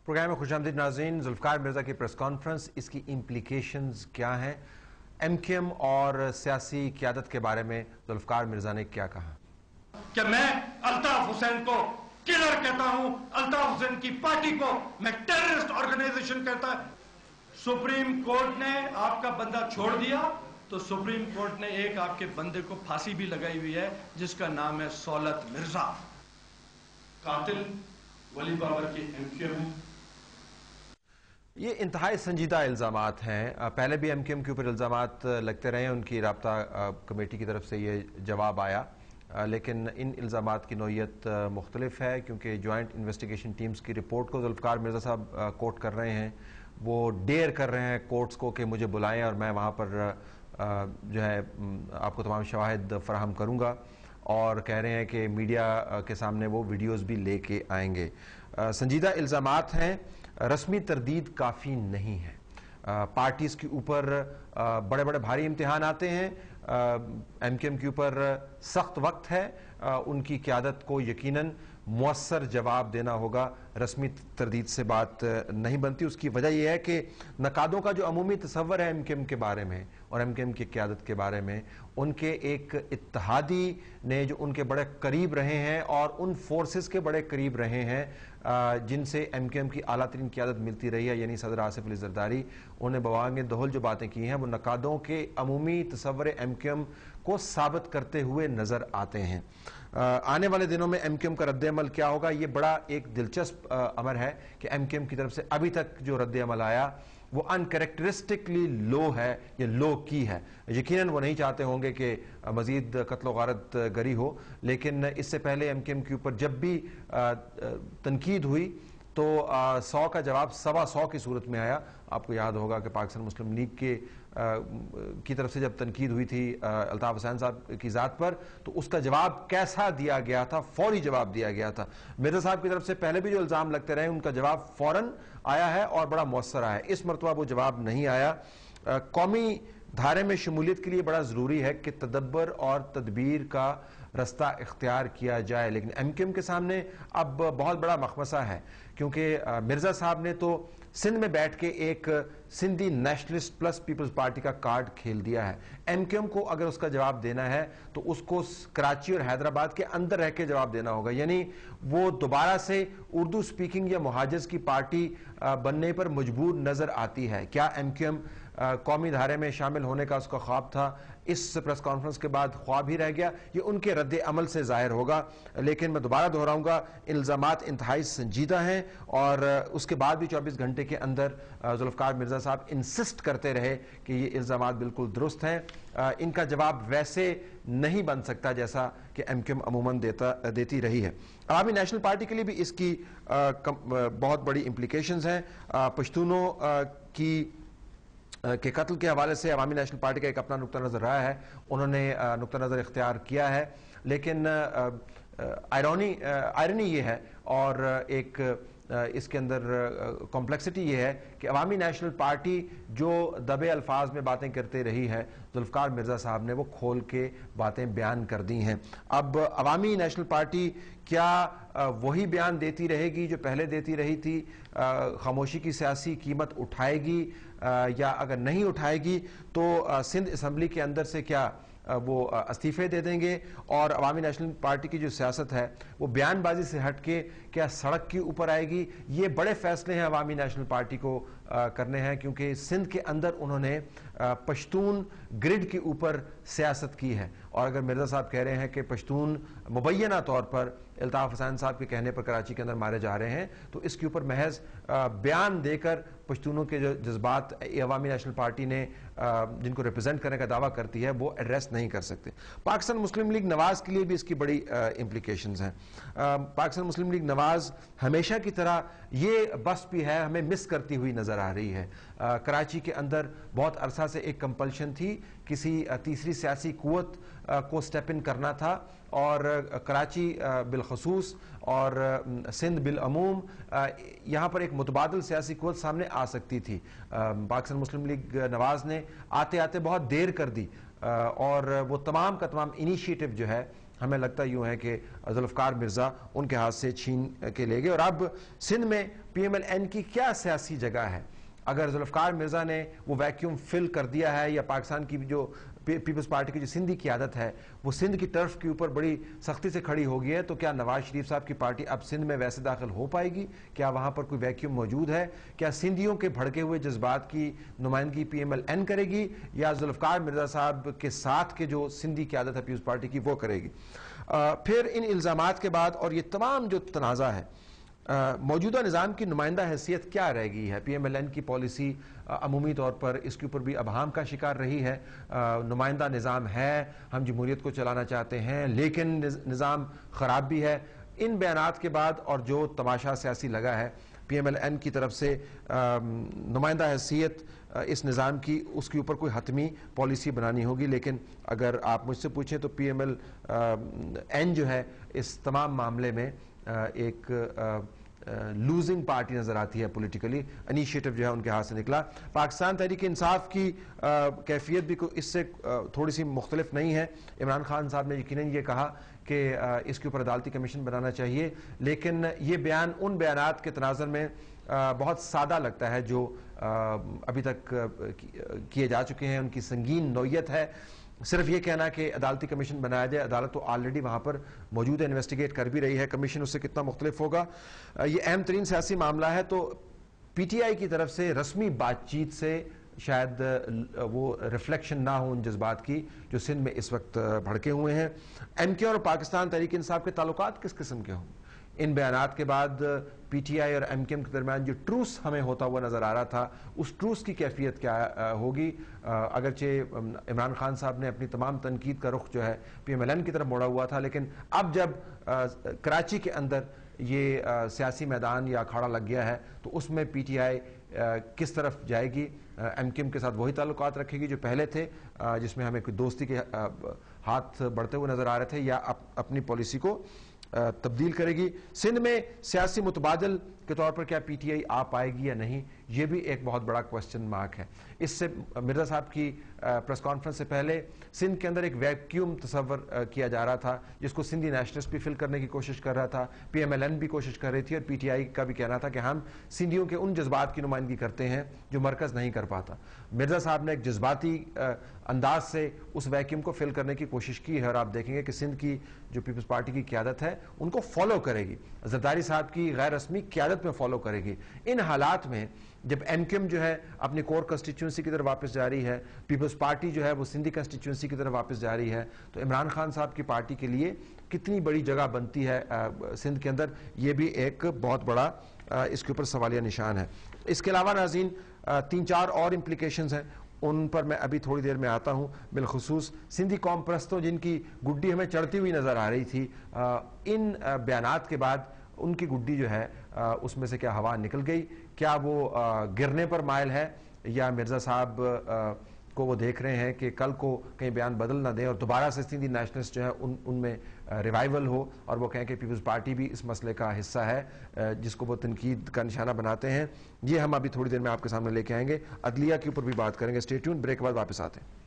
Programme میں خوش آمدید ناظرین. ذوالفقار مرزا کی پریس کانفرنس، اس کی امپلیکیشنز کیا ہیں؟ ایم کیو ایم اور سیاسی قیادت کے بارے میں ذوالفقار مرزا نے کیا کہا؟ کہ میں الطاف حسین کو کلر کہتا ہوں، الطاف حسین کی پارٹی کو میں ٹیررسٹ آرگنائزیشن کہتا ہے. سپریم کورٹ نے آپ کا بندہ چھوڑ دیا تو سپریم کورٹ نے ایک آپ کے بندے کو پھانسی بھی لگائی ہوئی ہے جس کا نام ہے سولت مرزا. قاتل ولی بابر کی ایم کیو ایم. یہ انتہائی سنجیدہ الزامات ہیں. پہلے بھی ایم کیو ایم کے اوپر الزامات لگتے رہے ہیں. ان کی رابطہ کمیٹی کی طرف سے یہ جواب آیا، لیکن ان الزامات کی نوعیت مختلف ہے کیونکہ جوائنٹ انویسٹیگیشن ٹیمز کی رپورٹ کو ذوالفقار مرزا صاحب کوٹ کر رہے ہیں. وہ ڈیئر کر رہے ہیں کورٹس کو کہ مجھے بلائیں اور میں وہاں پر جو ہے آپ کو تمام شواہد فراہم کروں گا، اور کہہ رہے ہیں کہ میڈیا کے سامنے وہ ویڈیوز بھی لے کے آئیں گے. سنجیدہ الزامات ہیں. رسمی تردید کافی نہیں ہے. پارٹیز کے اوپر بڑے بڑے بھاری امتحان آتے ہیں. ایم کیو ایم کے اوپر سخت وقت ہے. ان کی قیادت کو یقیناً مؤثر جواب دینا ہوگا. رسمی تردید سے بات نہیں بنتی. اس کی وجہ یہ ہے کہ نقادوں کا جو عمومی تصور ہے ایم کیو ایم کے بارے میں اور ایم کیو ایم کی قیادت کے بارے میں، ان کے ایک اتحادی نے جو ان کے بڑے قریب رہے ہیں اور ان فورسز کے بڑے قریب رہے ہیں جن سے ایم کیو ایم کی اعلیٰ ترین قیادت ملتی رہی ہے، یعنی صدر آصف علی زرداری، انہوں نے بوانگ دہل جو باتیں کی ہیں وہ نقادوں کے عمومی تصور ایم کیو ایم کو ثابت کرتے ہوئے نظر آتے ہیں. آنے والے دنوں میں ایم کیو ایم کا رد عمل کیا ہوگا؟ یہ بڑا ایک دلچسپ امر ہے کہ ایم کیو ایم کی طرف سے ابھی تک جو رد عمل آیا وہ انکریکٹرسٹکلی لو ہے، یہ لو کی ہے. یقیناً وہ نہیں چاہتے ہوں گے کہ مزید قتل و غارت گری ہو، لیکن اس سے پہلے ایم کیو ایم کے اوپر جب بھی تنقید ہوئی تو 100 کا جواب 125 کی صورت میں آیا. آپ کو یاد ہوگا کہ پاکستان مسلم لیگ کی طرف سے جب تنقید ہوئی تھی الطاف حسین صاحب کی ذات پر تو اس کا جواب کیسا دیا گیا تھا؟ فوری جواب دیا گیا تھا. مرزا صاحب کی طرف سے پہلے بھی جو الزام لگتے رہے ان کا جواب فوراً آیا ہے اور بڑا مؤثر آیا ہے. اس مرتبہ وہ جواب نہیں آیا. قومی دھارے میں شمولیت کے لیے بڑا ضروری ہے کہ تدبر اور تدبیر کا رستہ اختیار کیا جائے، لیکن ایم کیو ایم کے سامنے اب بہت بڑا مخمصہ ہے کیونکہ مرزا صاحب نے تو سندھ میں بیٹھ کے ایک سندھی نیشنلسٹ پلس پیپلز پارٹی کا کارڈ کھیل دیا ہے. ایم کیو ایم کو اگر اس کا جواب دینا ہے تو اس کو کراچی اور حیدرآباد کے اندر رہ کے جواب دینا ہوگا، یعنی وہ دوبارہ سے اردو سپیکنگ یا مہاجز کی پارٹی بننے پر مجبور نظر آتی ہے. کیا ایم کیو ایم قومی دھارے میں شامل ہونے کا اس کا خواب تھا؟ اس پریس کانفرنس کے بعد خواب ہی رہ گیا. یہ ان کے رد عمل سے ظاہر ہوگا. لیکن میں دوبارہ دہراؤں گا الزامات انتہائی سنجیدہ ہیں اور اس کے بعد بھی 24 گھنٹے کے اندر ذوالفقار مرزا صاحب انسسٹ کرتے رہے کہ یہ الزامات بالکل درست ہیں. ان کا جواب ویسے نہیں بن سکتا جیسا کہ ایم کیو ایم عموماً دیتی رہی ہے. عوامی نیشنل پارٹی کے لیے بھی اس کی بہت بڑی امپلیکیشنز ہیں. پشتونوں کے قتل کے حوالے سے عوامی نیشنل پارٹی کا ایک اپنا نقطہ نظر رہا ہے. انہوں نے نقطہ نظر اختیار کیا ہے، لیکن آئرنی یہ ہے اور ایک اس کے اندر کمپلیکسٹی یہ ہے کہ عوامی نیشنل پارٹی جو دبے الفاظ میں باتیں کرتے رہی ہے، ذوالفقار مرزا صاحب نے وہ کھول کے باتیں بیان کر دی ہیں. اب عوامی نیشنل پارٹی کیا وہی بیان دیتی رہے گی جو پہلے دیتی رہی تھی؟ خاموشی کی سیاسی قیمت اٹھائے گی یا اگر نہیں اٹھائے گی تو سندھ اسمبلی کے اندر سے کیا وہ استعفے دے دیں گے؟ اور عوامی نیشنل پارٹی کی جو سیاست ہے وہ بیان بازی سے ہٹ کے کیا سڑک کے اوپر آئے گی؟ یہ بڑے فیصلے ہیں عوامی نیشنل پارٹی کو کرنے ہیں کیونکہ سندھ کے اندر انہوں نے پشتون گرڈ کے اوپر سیاست کی ہے. اور اگر مرزا صاحب کہہ رہے ہیں کہ پشتون مبینہ طور پر الطاف حسین صاحب کے کہنے پر کراچی کے اندر مارے جا رہے ہیں تو اس کے اوپر محض بیان دے کر پشتونوں کے جو جذبات عوامی نیشنل پارٹی نے جن کو ریپرزینٹ کرنے کا دعویٰ کرتی ہے وہ ایڈریس نہیں کر سکتے. پاکستان مسلم لیگ نواز کے لیے بھی اس کی بڑی امپلیکیشنز ہیں. پاکستان مسلم لیگ نواز ہمیشہ کی طرح یہ بس بھی ہے ہمیں مس کرتی ہوئی نظر آ رہی ہے. کراچی کے اندر بہت عرصہ سے ایک کمپلشن تھی، کسی تیسری سیاسی قوت کو سٹیپ ان کرنا تھا اور کراچی بالخصوص اور سندھ بالعموم یہاں پر ایک متبادل سیاسی قوت سامنے آ سکتی تھی. پاکستان مسلم لیگ نواز نے آتے آتے بہت دیر کر دی اور وہ تمام کا تمام انیشیٹو جو ہے ہمیں لگتا یوں ہے کہ ذوالفقار مرزا ان کے ہاتھ سے چھین کے لے گئے. اور اب سندھ میں پی ایم ایل این کی کیا سیاسی جگہ ہے؟ اگر ذوالفقار مرزا نے وہ ویکیوم فل کر دیا ہے یا پاکستان کی جو پیپلز پارٹی کی جو سندھی قیادت ہے وہ سندھ کی ٹرف کے اوپر بڑی سختی سے کھڑی ہو گئی ہے، تو کیا نواز شریف صاحب کی پارٹی اب سندھ میں ویسے داخل ہو پائے گی؟ کیا وہاں پر کوئی ویکیوم موجود ہے؟ کیا سندھیوں کے بھڑکے ہوئے جذبات کی نمائندگی پی ایم ایل این کرے گی یا ذوالفقار مرزا صاحب کے ساتھ کے جو سندھی قیادت ہے پیپلز پارٹی کی وہ کرے گی؟ پھر ان الزامات کے بعد اور یہ تمام جو تنازع ہے، موجودہ نظام کی نمائندہ حیثیت کیا رہ گئی ہے؟ پی ایم ایل این کی پالیسی عمومی طور پر اس کے اوپر بھی ابہام کا شکار رہی ہے. نمائندہ نظام ہے، ہم جمہوریت کو چلانا چاہتے ہیں لیکن نظام خراب بھی ہے. ان بیانات کے بعد اور جو تماشا سیاسی لگا ہے پی ایم ایل این کی طرف سے نمائندہ حیثیت اس نظام کی، اس کے اوپر کوئی حتمی پالیسی بنانی ہوگی. لیکن اگر آپ مجھ سے پوچھیں تو پی ایم ایل این جو ہے اس تمام معاملے میں ایک لوزنگ پارٹی نظر آتی ہے. پولیٹیکلی انیشیٹو جو ہے ان کے ہاتھ سے نکلا. پاکستان تحریک انصاف کی کیفیت بھی اس سے تھوڑی سی مختلف نہیں ہے. عمران خان صاحب نے یقیناً یہ کہا کہ اس کے اوپر عدالتی کمیشن بنانا چاہیے، لیکن یہ بیان ان بیانات کے تناظر میں بہت سادہ لگتا ہے جو ابھی تک کیے جا چکے ہیں. ان کی سنگین نوعیت ہے. صرف یہ کہنا کہ عدالتی کمیشن بنایا جائے، عدالت تو آلریڈی وہاں پر موجود ہے، انویسٹیگیٹ کر بھی رہی ہے، کمیشن اس سے کتنا مختلف ہوگا. یہ اہم ترین سیاسی معاملہ ہے. تو پی ٹی آئی کی طرف سے رسمی بات چیت سے شاید وہ ریفلیکشن نہ ہو ان جذبات کی جو سندھ میں اس وقت بھڑکے ہوئے ہیں. ایم کیو اور پاکستان تحریک انصاف کے تعلقات کس قسم کے ہوں؟ ان بیانات کے بعد پی ٹی آئی اور ایم کیو ایم کے درمیان جو ٹروس ہمیں ہوتا ہوا نظر آ رہا تھا، اس ٹروس کی کیفیت کیا ہوگی؟ اگرچہ عمران خان صاحب نے اپنی تمام تنقید کا رخ جو ہے پی ایم ایل این کی طرف موڑا ہوا تھا، لیکن اب جب کراچی کے اندر یہ سیاسی میدان یا اکھاڑا لگ گیا ہے تو اس میں پی ٹی آئی کس طرف جائے گی؟ ایم کیو ایم کے ساتھ وہی تعلقات رکھے گی جو پہلے تھے، جس میں ہمیں کوئی دوستی کے ہاتھ بڑھتے ہوئے نظر آ رہے تھے، یا اپنی پالیسی کو تبدیل کرے گی؟ سندھ میں سیاسی متبادل کے طور پر کیا پی ٹی آئی آ پائے گی یا نہیں؟ یہ بھی ایک بہت بڑا کوسچن مارک ہے. اس سے مرزا صاحب کی پریس کانفرنس سے پہلے سندھ کے اندر ایک ویکیوم تصور کیا جا رہا تھا جس کو سندھی نیشنلسٹ بھی فل کرنے کی کوشش کر رہا تھا، پی ایم ایل این بھی کوشش کر رہی تھی، اور پی ٹی آئی کا بھی کہنا تھا کہ ہم سندھیوں کے ان جذبات کی نمائندگی کرتے ہیں جو مرکز نہیں کر پاتا. مرزا صاحب نے ایک جذباتی انداز سے اس ویکیوم کو فل کرنے کی کوشش کی ہے، اور آپ دیکھیں گے کہ سندھ کی جو پیپلز پارٹی کی قیادت ہے ان کو فالو کرے گی، زرداری صاحب کی غیر رسمی قیادت میں فالو کرے گی. ان حالات میں جب ایم کیو ایم جو ہے اپنی کور کنسٹیچوئنسی کی طرف واپس جا رہی ہے، پیپلز پارٹی جو ہے وہ سندھی کنسٹیچوئنسی کی طرف واپس جا رہی ہے، تو عمران خان صاحب کی پارٹی کے لیے کتنی بڑی جگہ بنتی ہے سندھ کے اندر، یہ بھی ایک بہت بڑا اس کے اوپر سوالیہ نشان ہے. اس کے علاوہ ناظرین 3-4 اور امپلیکیشنز ہیں، ان پر میں ابھی تھوڑی دیر میں آتا ہوں. بالخصوص سندھی قوم پرستوں جن کی گڈی ہمیں چڑھتی ہوئی نظر آ رہی تھی، ان بیانات کے بعد ان کی گڈی جو ہے اس میں سے کیا ہوا نکل گئی؟ کیا وہ گرنے پر مائل ہے، یا مرزا صاحب کو وہ دیکھ رہے ہیں کہ کل کو کہیں بیان بدل نہ دیں اور دوبارہ سے سندھی نیشنلسٹ جو ہے ان میں ریوائیول ہو اور وہ کہیں کہ پیپلز پارٹی بھی اس مسئلے کا حصہ ہے جس کو وہ تنقید کا نشانہ بناتے ہیں؟ یہ ہم ابھی تھوڑی دیر میں آپ کے سامنے لے کے آئیں گے. عدلیہ کے اوپر بھی بات کریں گے. اسٹے ٹیون، بریک کے بعد واپس آتے ہیں.